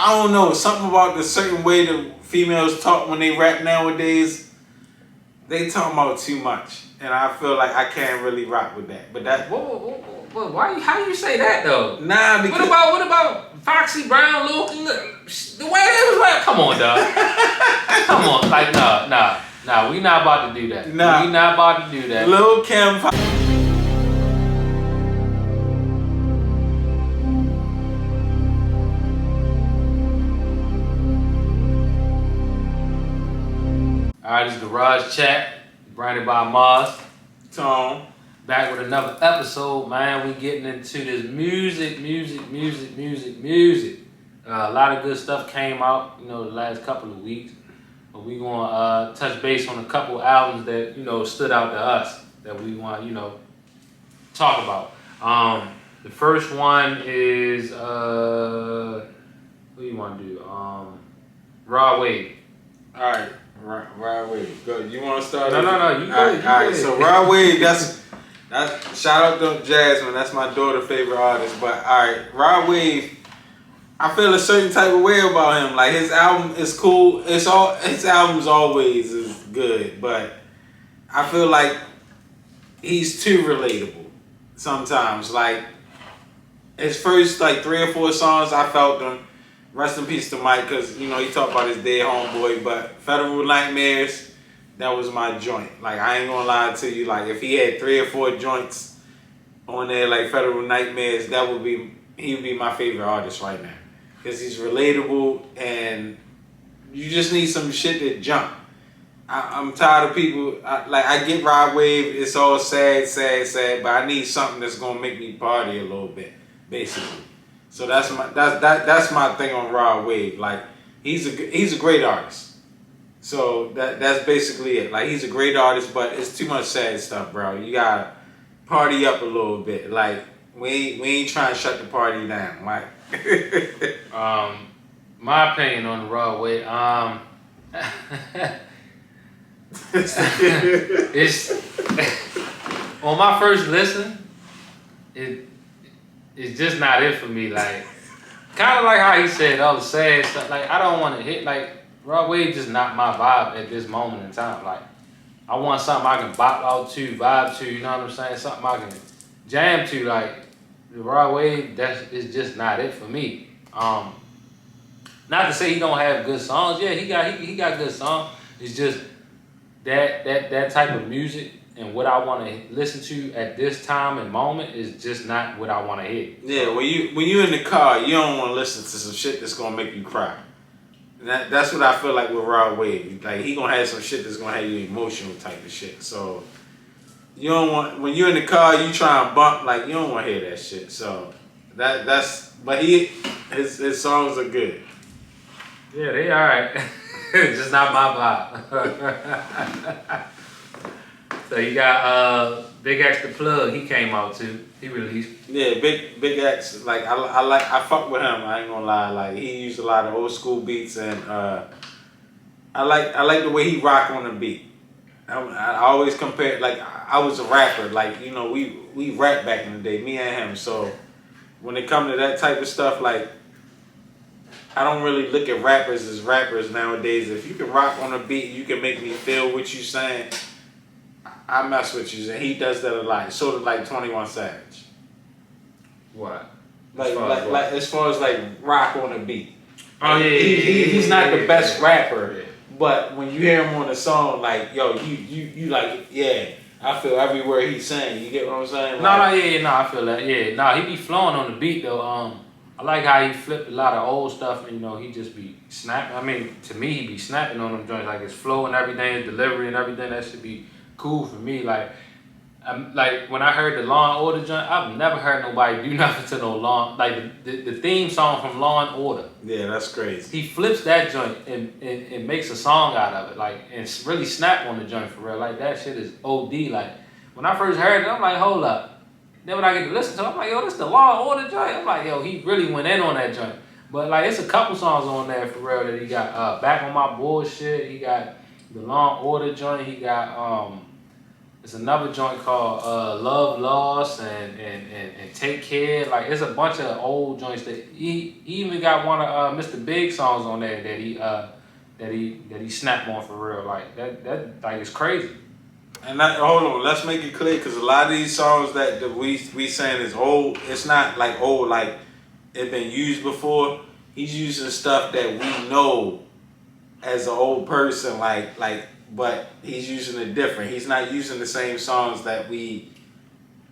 I don't know, something about the certain way the females talk when they rap nowadays. They talking about too much, and I feel like I can't really rock with that. But that. Why? How you say that though? Nah, because what about Foxy Brown, Luke? The way they was like, come on, dog. Come on, like nah. We not about to do that. Nah, we not about to do that. Lil Kim. Alright, this is Garage Chat, branded by Mars. Tone. Back with another episode, man. We getting into this music. A lot of good stuff came out, the last couple of weeks. But we gonna touch base on a couple albums that, stood out to us that we want, talk about. The first one is what do you want to do? Raw Wave. Alright. Rod Wave. Go. You want to start? No. You go. All right. So Rod Wave. That's shout out to Jasmine. That's my daughter's favorite artist. But all right, Rod Wave. I feel a certain type of way about him. Like his album is cool. His albums always is good, but I feel like he's too relatable sometimes. Like his first 3 or 4 songs, I felt them. Rest in peace to Mike, because, he talked about his dead homeboy, but Federal Nightmares, that was my joint. Like, I ain't gonna lie to you, like, if he had 3 or 4 joints on there, like Federal Nightmares, he would be my favorite artist right now. Because he's relatable, and you just need some shit to jump. I'm tired of people, I get Rod Wave, it's all sad, but I need something that's gonna make me party a little bit, basically. So that's my thing on Rod Wave. Like he's a great artist. So that's basically it. Like he's a great artist, but it's too much sad stuff, bro. You gotta party up a little bit. Like we ain't trying to shut the party down. Like my opinion on the Rod Wave, it's on my first listen, it's just not it for me. Like, kind of like how he said, sad stuff. Like, I don't want to hit, Rod Wave just not my vibe at this moment in time. Like, I want something I can bop out to, vibe to, you know what I'm saying? Something I can jam to. Like, the Rod Wave, is just not it for me. Not to say he don't have good songs. Yeah, he got good songs. It's just that type of music and what I want to listen to at this time and moment is just not what I want to hear. Yeah, when you in the car, you don't want to listen to some shit that's gonna make you cry. And that's what I feel like with Rod Wave. Like he gonna have some shit that's gonna have you emotional type of shit. So you don't want, when you're in the car, you try and bump, like you don't want to hear that shit. So but his songs are good. Yeah, they alright. Just not my vibe. So you got BigX the Plug. He came out too. He released. Yeah, BigX. Like I fuck with him. I ain't gonna lie. Like he used a lot of old school beats, and I like the way he rock on the beat. I always compare. Like I was a rapper. Like we rap back in the day, me and him. So when it come to that type of stuff, like I don't really look at rappers as rappers nowadays. If you can rock on a beat, you can make me feel what you saying. I mess with you, and he does that a lot. Sort of like 21 Savage. What? Like as far as rock on a beat. Oh yeah, he's not the best rapper, but when you hear him on a song, like yo, you like I feel every word he's saying. You get what I'm saying? I feel that. Yeah, he be flowing on the beat though. I like how he flipped a lot of old stuff, and he just be snapping. I mean, to me, he be snapping on them joints, like his flow and everything, his delivery and everything. That should be cool for me. Like when I heard the Law and Order joint, I've never heard nobody do nothing to no Law. Like the theme song from Law and Order. Yeah, that's crazy. He flips that joint and makes a song out of it, and really snap on the joint for real. Like that shit is OD. Like when I first heard it, I'm like, hold up. Then when I get to listen to it, I'm like, yo, this the Law and Order joint. I'm like, yo, he really went in on that joint. But it's a couple songs on there for real that he got. Back on My Bullshit. He got the Law and Order joint. He got It's another joint called Love Lost and Take Care. Like it's a bunch of old joints that he even got one of Mr. Big songs on there that he snapped on for real. Like that like it's crazy. And hold on, let's make it clear because a lot of these songs that we saying is old. It's not like old like it been used before. He's using stuff that we know as an old person, but he's using it different. He's not using the same songs that we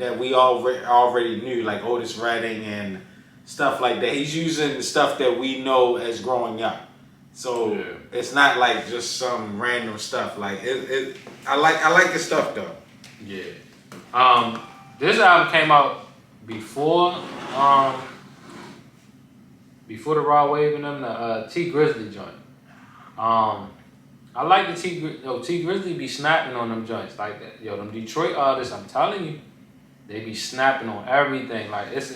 already knew, like Otis Redding and stuff like that. He's using the stuff that we know as growing up. So it's not like just some random stuff. Like I like the stuff though. Yeah. This album came out before the Raw Wave and them, the T Grizzley joint. I like the T Grizzley be snapping on them joints like that. Yo, them Detroit artists, I'm telling you, they be snapping on everything. Like it's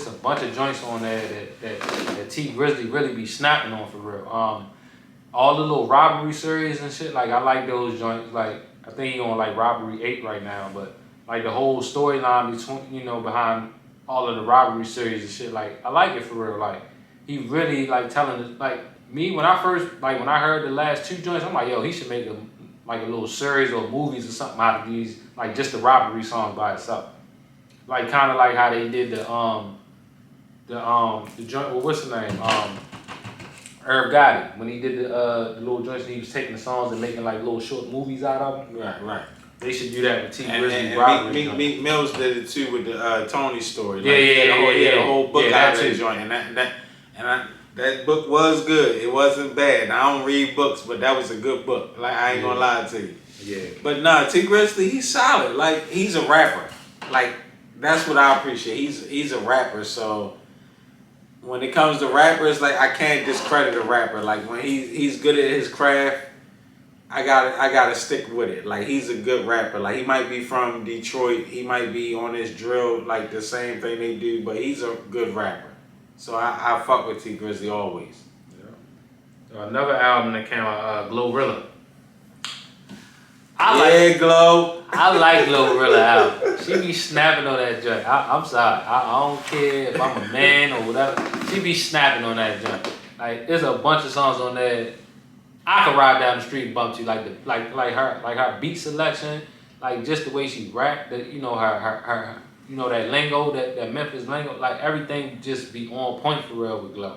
a bunch of joints on there that T Grizzley really be snapping on for real. All the little robbery series and shit, like I like those joints. Like I think he on like Robbery 8 right now, but like the whole storyline between behind all of the robbery series and shit, like I like it for real. Like he really like telling us like. Me, when I heard the last two joints, I'm like, yo, he should make a little series or movies or something out of these, like just the robbery song by itself. Like kind of like how they did the joint, well, what's his name? Irv Gotti, when he did the little joints and he was taking the songs and making like little short movies out of them. Right. They should do that with T Grizzly and Meek Mills did it too with the Tony story. Like, he had a whole book out of that joint, that book was good. It wasn't bad. I don't read books, but that was a good book. Like I ain't gonna lie to you. Yeah. But nah, T Grizzly, he's solid. Like he's a rapper. Like that's what I appreciate. He's a rapper. So when it comes to rappers, like I can't discredit a rapper. Like when he's good at his craft, I gotta stick with it. Like he's a good rapper. Like he might be from Detroit. He might be on this drill like the same thing they do, but he's a good rapper. So I fuck with T Grizzly always. Yeah. Another album that came out, Glorilla. Glow. I like Glorilla album. She be snapping on that joint. I'm sorry. I don't care if I'm a man or whatever. She be snapping on that joint. Like there's a bunch of songs on there. I could ride down the street and bump to like her beat selection, like just the way she rap. That her. That lingo, that Memphis lingo, like everything just be on point for real with Glow.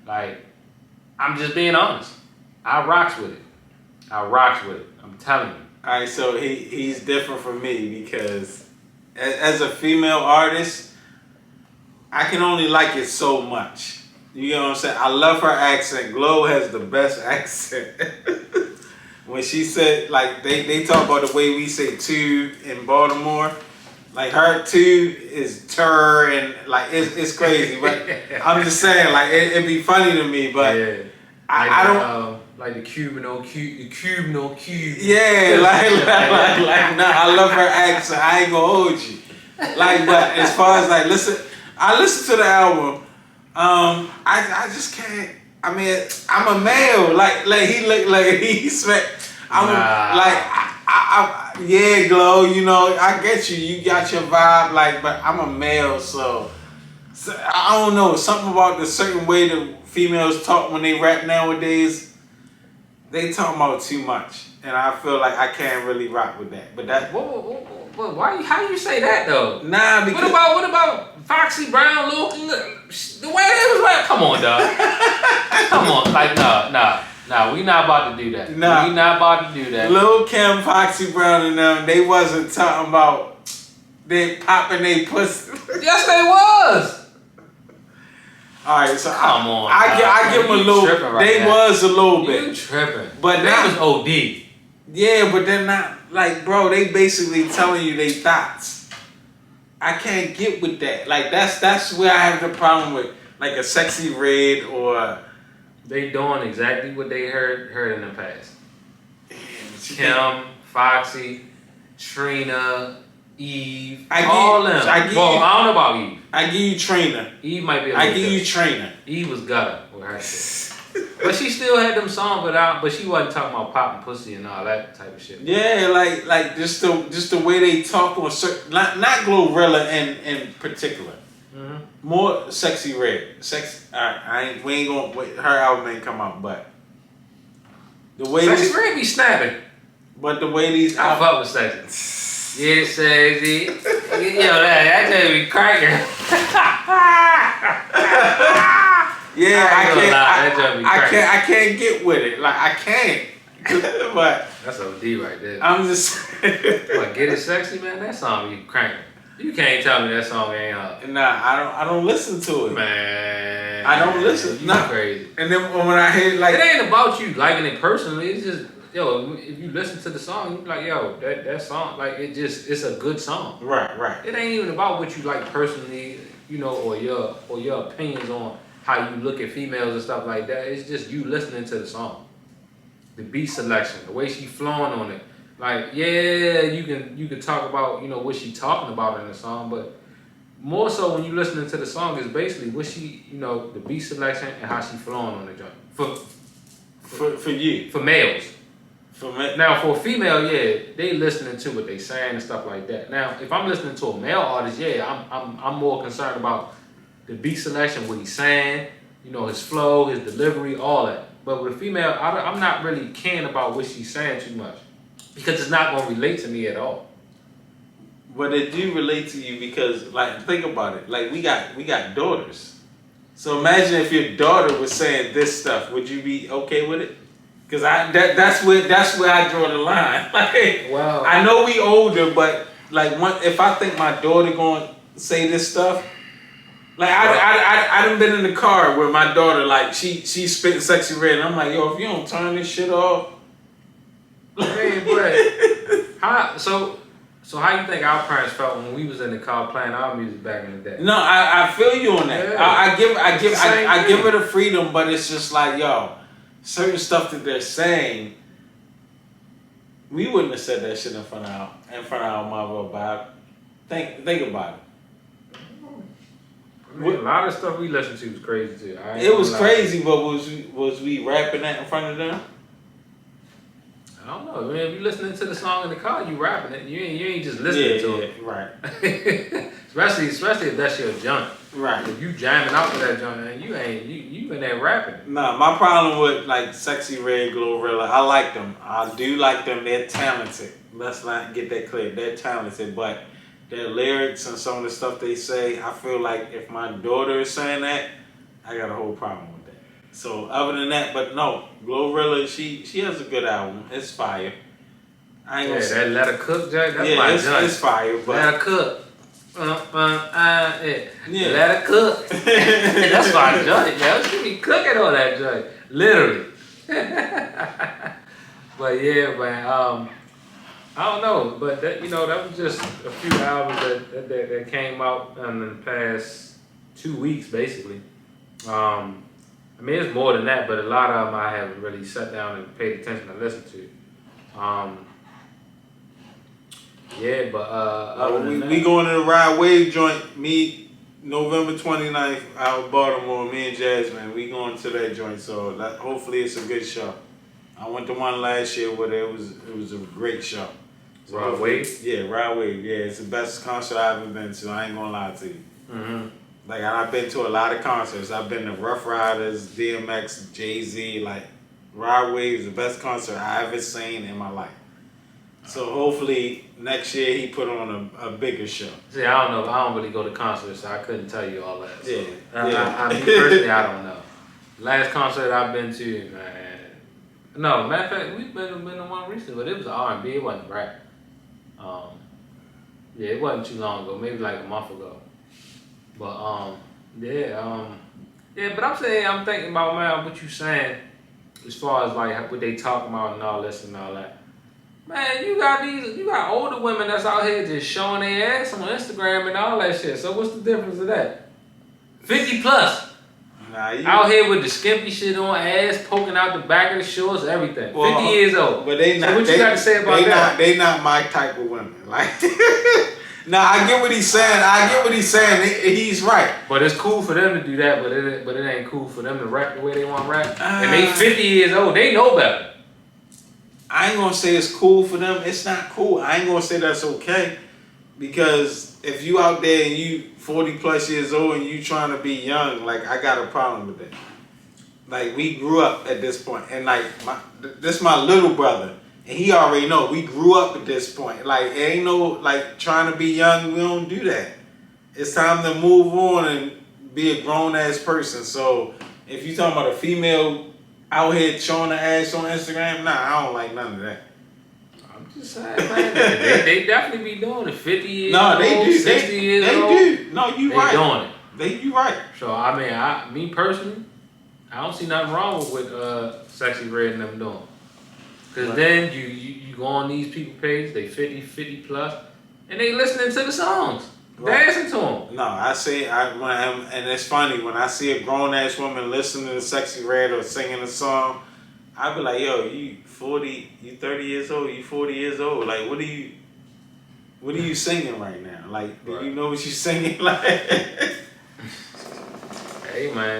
Like, I'm just being honest. I rocks with it. I'm telling you. All right, so he's different from me because as a female artist, I can only like it so much. You know what I'm saying? I love her accent. Glow has the best accent. When she said, like, they talk about the way we say "to" in Baltimore. Like her too is tur and like it's crazy, but I'm just saying like it'd be funny to me, but I don't like the Cuban on Cube. Yeah, like nah, I love her accent. I ain't gonna hold you. Like, but as far as like I listen to the album. I just can't. I mean, I'm a male. Like he look like he smack. Yeah, Glow, I get you. You got your vibe, like, but I'm a male, so I don't know. Something about the certain way the females talk when they rap nowadays, they talk about too much. And I feel like I can't really rock with that. But that... Why? How you say that, though? Nah, because... What about Foxy Brown, Luke? The way they was rap? Come on, dog. Come on. Like, nah, we not about to do that. Nah. We not about to do that. Lil' Kim, Foxy Brown and them, they wasn't talking about they popping they pussy. Yes, they was. Alright, so come on. I give them a little. Right they now. Was a little bit. You tripping? But that was OD. Yeah, but they're not like, bro. They basically telling you they thoughts. I can't get with that. Like that's where I have the problem with like a Sexy Red or. They doing exactly what they heard in the past. Damn, Kim, Foxy, Trina, Eve, all them. I don't know about Eve. I give you Trina. Eve might be. I give you Trina. Eve was gutter with her shit. But she still had them songs, but she wasn't talking about popping pussy and all that type of shit. Yeah, like just the way they talk on certain, not Glorilla in particular. Mm-hmm. More Sexy Red. We ain't gonna wait, her album ain't come out, but the way Sexy Red be snapping. But the way these I fuck with Sexy. Yeah, Sexy. Yo, that just be cracking. Yeah, I I can't get with it. Like I can't. But that's OD right there. I'm just What, Get It Sexy, man? That song be cranking. You can't tell me that song ain't up. Nah, I don't listen to it. Man. I don't listen. You Nah. crazy. And then when I hear like it ain't about you liking it personally, it's just yo, if you listen to the song, you be like, yo, that song, like it's a good song. Right. It ain't even about what you like personally, you know, or your opinions on how you look at females and stuff like that. It's just you listening to the song. The beat selection, the way she flowing on it. Like, yeah, you can talk about, you know, what she talking about in the song, but more so when you listening to the song is basically what she, you know, the beat selection and how she flowing on the joint. for you. For males. For me. Now, for a female, yeah, they listening to what they saying and stuff like that. Now, if I'm listening to a male artist, yeah, I'm more concerned about the beat selection, what he's saying, you know, his flow, his delivery, all that. But with a female, I'm not really caring about what she's saying too much because it's not going to relate to me at all. But it do relate to you because, like, think about it. Like, we got daughters. So imagine if your daughter was saying this stuff, would you be okay with it? Because that's where I draw the line. Like, wow. I know we older, but like, if I think my daughter gonna say this stuff, like I done been in the car where my daughter, like, she spitting Sexy Red, and I'm like, yo, if you don't turn this shit off. Hey, but so how you think our parents felt when we was in the car playing our music back in the day? No, I feel you on that. Yeah. I give her the freedom, but it's just like, yo, certain stuff that they're saying, we wouldn't have said that shit in front of our mother about. Think about it. I mean, a lot of stuff we listened to was crazy too. It was crazy, but was we rapping that in front of them? I don't know. I mean, if you listening to the song in the car, you rapping it. You ain't just listening to it. Right. especially if that's your joint. Right. If you jamming out to that joint, man, you in there rapping. Nah, my problem with like Sexy Red, Glorilla, I like them. I do like them. They're talented. Let's not get that clear. They're talented, but their lyrics and some of the stuff they say, I feel like if my daughter is saying that, I got a whole problem with that. So other than that, but no, Glorilla, she has a good album. It's fire. I ain't gonna say that Let Her Cook joint. That's my joint. It's fire. But Let Her Cook. Yeah. Let Her Cook. That's my joint, yo. She be cooking on that joint, literally. But yeah, man. I don't know, but that, you know, that was just a few albums that came out in the past 2 weeks, basically. I mean, it's more than that, but a lot of them I haven't really sat down and paid attention to listen to. Yeah, but we going to the Ride Wave joint. Me, November 29th out of Baltimore. Me and Jasmine, we going to that joint. So hopefully it's a good show. I went to one last year where it was a great show. So Ride Wave? Yeah, Ride Wave. Yeah, it's the best concert I've ever been to. I ain't gonna lie to you. Mm-hmm. Like, I've been to a lot of concerts. I've been to Rough Riders, DMX, Jay-Z. Like, Ride Wave is the best concert I ever seen in my life. So hopefully next year he put on a bigger show. See, I don't know. I don't really go to concerts, so I couldn't tell you all that. So. Yeah. Me personally, I don't know. Last concert I've been to, man. No, matter of fact, we've been to one recently, but it was R&B. It wasn't rap. Yeah, it wasn't too long ago. Maybe like a month ago. But but I'm thinking about, man, what you saying as far as like what they talking about and all this and all that. Man, you got older women that's out here just showing their ass on Instagram and all that shit. So what's the difference of that? 50 plus. Out here with the skimpy shit on, ass poking out the back of the shorts, everything. Well, 50 years old. But they not. So what you got to say about that? They not my type of women. Like Nah, I get what he's saying. He's right. But it's cool for them to do that, but it ain't cool for them to rap the way they want to rap. And they 50 years old, they know better. I ain't gonna say it's cool for them. It's not cool. I ain't gonna say that's okay. Because if you out there and you 40 plus years old and you trying to be young, like, I got a problem with that. Like, we grew up at this point, and like this my little brother, and he already know we grew up at this point. Like, it ain't no like trying to be young. We don't do that. It's time to move on and be a grown ass person. So if you talking about a female out here showing her ass on Instagram, nah, I don't like none of that. I'm just saying, man, they definitely be doing it. 50 years No, old, they do. 60 years old. They do. No, you right. They doing it. You right. So I mean, me personally, I don't see nothing wrong with Sexy Red and them doing. Cause right. Then you go on these people page, they 50 plus, and they listening to the songs, right. dancing to them. No, and it's funny when I see a grown ass woman listening to Sexy Red or singing a song, I be like, yo, you 40, you 30 years old, you 40 years old. Like, what are you singing right now? Like, do you know what you singing? Like, hey man.